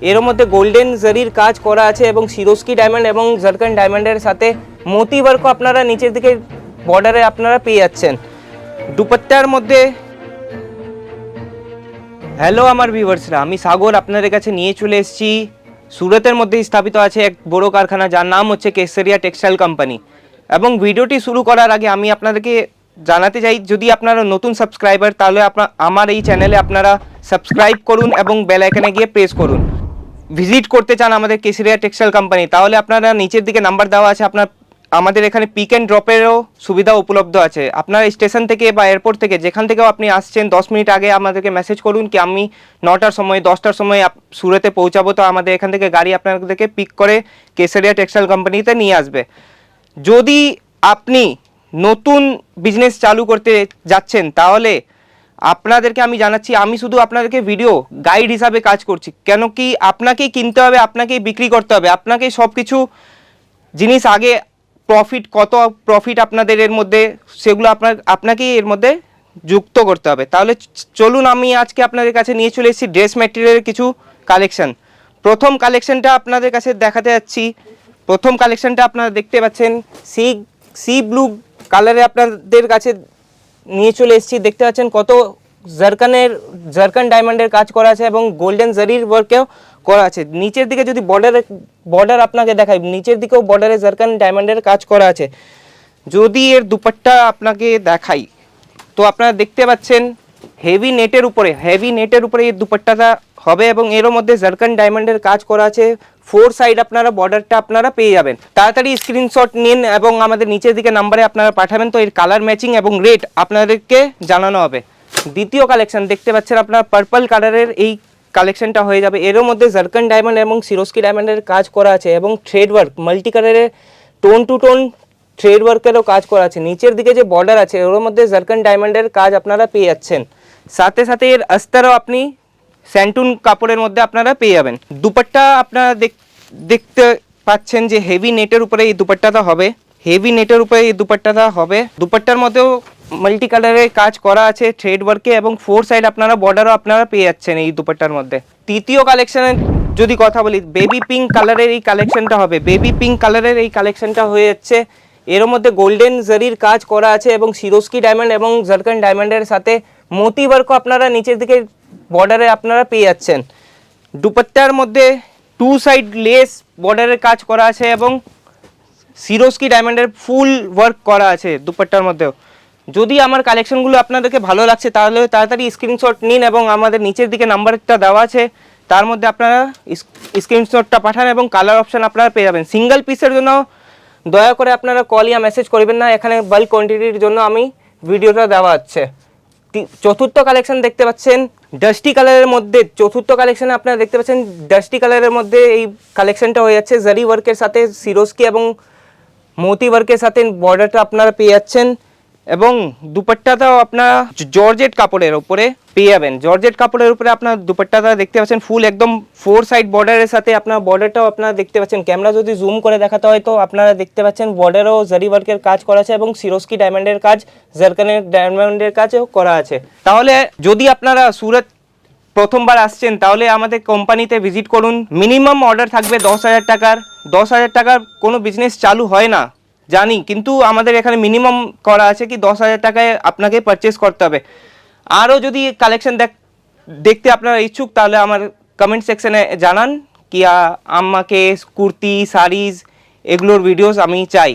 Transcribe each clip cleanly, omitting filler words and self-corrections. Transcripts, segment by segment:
এর মধ্যে গোল্ডেন জারির কাজ করা আছে এবং সিরোস্কি ডায়মন্ড এবং জারকান ডায়মন্ডের সাথে মোতি ওয়ার্কও আপনারা নিচের দিকে বর্ডারে আপনারা পেয়ে যাচ্ছেন। দুপাট্টার মধ্যে হ্যালো আমার ভিউয়ার্সরা, আমি সাগর আপনাদের কাছে নিয়ে চলে এসেছি সুরতের মধ্যে স্থাপিত আছে এক বড় কারখানা, যার নাম হচ্ছে কেসরিয়া টেক্সটাইল কোম্পানি। এবং ভিডিওটি শুরু করার আগে আমি আপনাদেরকে জানাতে চাই, যদি আপনারা নতুন সাবস্ক্রাইবার তাহলে আমার এই চ্যানেলে আপনারা সাবস্ক্রাইব করুন এবং বেল আইকনে গিয়ে প্রেস করুন। ভিজিট করতে চান আমাদের কেসরিয়া টেক্সটাইল কোম্পানি, তাহলে আপনারা নিচের দিকে নাম্বার দেওয়া আছে, আমাদের এখানে পিক অ্যান্ড ড্রপেরও সুবিধা উপলব্ধ আছে। আপনারা স্টেশন থেকে বা এয়ারপোর্ট থেকে যেখান থেকেও আপনি আসছেন 10 মিনিট আগে আমাদেরকে মেসেজ করুন কি আমি 9টার সময় 10টার সময় সুরতে পৌঁছাবো, তো আমাদের এখান থেকে গাড়ি আপনাদেরকে পিক করে কেসরিয়া টেক্সটাইল কোম্পানিতে নিয়ে আসবে। যদি আপনি নতুন বিজনেস চালু করতে যাচ্ছেন তাহলে আপনাদেরকে আমি জানাচ্ছি, আমি শুধু আপনাদেরকে ভিডিও গাইড হিসাবে কাজ করছি। কেন কি আপনাকেই কিনতে হবে, আপনাকেই বিক্রি করতে হবে, আপনাকেই সব কিছু জিনিস আগে কত প্রফিট আপনাদের এর মধ্যে সেগুলো আপনাকেই এর মধ্যে যুক্ত করতে হবে। তাহলে চলুন আমি আজকে আপনাদের কাছে নিয়ে চলে এসেছি ড্রেস ম্যাটেরিয়ালের কিছু কালেকশন। প্রথম কালেকশনটা আপনাদের কাছে দেখাতে যাচ্ছি। প্রথম কালেকশনটা আপনারা দেখতে পাচ্ছেন সি ব্লু কালারে আপনাদের কাছে নিয়ে চলে এসেছি। দেখতে পাচ্ছেন কত জারকান ডায়মন্ডের কাজ করা আছে এবং গোল্ডেন জারির ওয়ার্কেও করা আছে। নিচের দিকে যদি বর্ডার আপনাকে দেখাই, নিচের দিকেও বর্ডারে জারকান ডায়মন্ডের কাজ করা আছে। যদি এর দুপাট্টা আপনাকে দেখাই তো আপনারা দেখতে পাচ্ছেন হেভি নেটের উপরে এই দুপাট্টাটা হবে এবং এরও মধ্যে জারকান ডায়মন্ডের কাজ করা আছে। 4 সাইড আপনারা বর্ডারটা আপনারা পেয়ে যাবেন। তাড়াতাড়ি স্ক্রিনশট নিন এবং আমাদের নিচের দিকে নাম্বারে আপনারা পাঠাবেন, তো এর কালার ম্যাচিং এবং রেট আপনাদেরকে জানানো হবে। দ্বিতীয় কালেকশন দেখতে পাচ্ছেন আপনার পার্পল কালারের এই কালেকশনটা হয়ে যাবে। এরও মধ্যে জারকান ডায়মন্ড এবং সিরোস্কি ডায়মন্ডের কাজ করা আছে এবং থ্রেড ওয়ার্ক মাল্টি কালারের টোন টু টোন থ্রেড ওয়ার্কেরও কাজ করা আছে। নিচের দিকে যে বর্ডার আছে ওর মধ্যে জারকান ডায়মন্ডের কাজ আপনারা পেয়ে যাচ্ছেন। সাথে সাথে এর আস্তরও আপনি স্যান্টুন কাপড়ের মধ্যে আপনারা পেয়ে যাবেন। দুপাট্টা আপনারা দেখতে পাচ্ছেন যে হেভি নেটের উপরে এই দুপাট্টাটা হবে। দুপাট্টার মধ্যেও মাল্টি কালারের কাজ করা আছে থ্রেড ওয়ার্কে এবং 4 সাইড আপনারা বর্ডারও আপনারা পেয়ে যাচ্ছেন এই দুপাট্টার মধ্যে। তৃতীয় কালেকশনের যদি কথা বলি, বেবি পিঙ্ক কালারের এই কালেকশনটা হয়ে যাচ্ছে। এর মধ্যে গোল্ডেন জারির কাজ করা আছে এবং সিরোস্কি ডায়মন্ড এবং জারকান ডায়মন্ডের সাথে মোতি ওয়ার্কও আপনারা নিচের দিকে বর্ডারে আপনারা পেয়ে যাচ্ছেন। দুপাট্টার মধ্যে 2 সাইড লেস বর্ডারের কাজ করা আছে এবং সিরোস্কি ডায়মন্ডের ফুল ওয়ার্ক করা আছে দুপাট্টার মধ্যেও। যদি আমার কালেকশনগুলো আপনাদেরকে ভালো লাগছে তাহলে তাড়াতাড়ি স্ক্রিনশট নিন এবং আমাদের নিচের দিকে নাম্বারটা দেওয়া আছে, তার মধ্যে আপনারা স্ক্রিনশটটা পাঠান এবং কালার অপশান আপনারা পেয়ে যাবেন। সিঙ্গেল পিসের জন্য দয়া করে আপনারা কল ইয়া মেসেজ করবেন না, এখানে বাল্ক কোয়ান্টিটির জন্য আমি ভিডিওটা দেওয়া হচ্ছে। চতুর্থ কালেকশন দেখতে পাচ্ছেন ডাস্টি কালারের মধ্যে, আপনারা দেখতে পাচ্ছেন ডাস্টি কালারের মধ্যে এই কালেকশনটা হয়ে যাচ্ছে। জারি ওয়ার্কের সাথে সিরোস্কি এবং মোতি ওয়ার্কের সাথে বর্ডারটা আপনারা পেয়ে যাচ্ছেন এবং দুপাট্টাটাও আপনারা জর্জেট কাপড়ের উপরে পেয়ে যাবেন। জর্জেট কাপড়ের উপরে আপনার দুপাট্টাটা দেখতে পাচ্ছেন ফুল একদম 4 সাইড বর্ডারের সাথে আপনার বর্ডারটাও আপনারা দেখতে পাচ্ছেন। ক্যামেরা যদি জুম করে দেখাতে হয় তো আপনারা দেখতে পাচ্ছেন বর্ডারও জারি ওয়ার্কের কাজ করা আছে এবং সিরোস্কি ডায়মন্ডের কাজ, জারকানের ডায়মন্ডের কাজও করা আছে। তাহলে যদি আপনারা সুরত প্রথমবার আসছেন তাহলে আমাদের কোম্পানিতে ভিজিট করুন। মিনিমাম অর্ডার থাকবে 10,000 টাকার। 10,000 টাকার কোনো বিজনেস চালু হয় না জানি, কিন্তু আমাদের এখানে মিনিমাম করা আছে কি 10,000 টাকায় আপনাকে পারচেস করতে হবে। আরও যদি কালেকশন দেখতে আপনারা ইচ্ছুক তাহলে আমার কমেন্ট সেকশনে জানান কি আমাকে কুর্তি শাড়িজ এগুলোর ভিডিওস আমি চাই।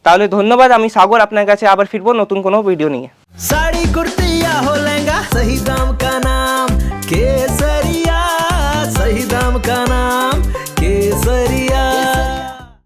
তাহলে ধন্যবাদ, আমি সাগর আপনার কাছে আবার ফিরবো নতুন কোনো ভিডিও নিয়ে। साड़ी कुर्ती या हो लहंगा, सही दाम का नाम केसरिया।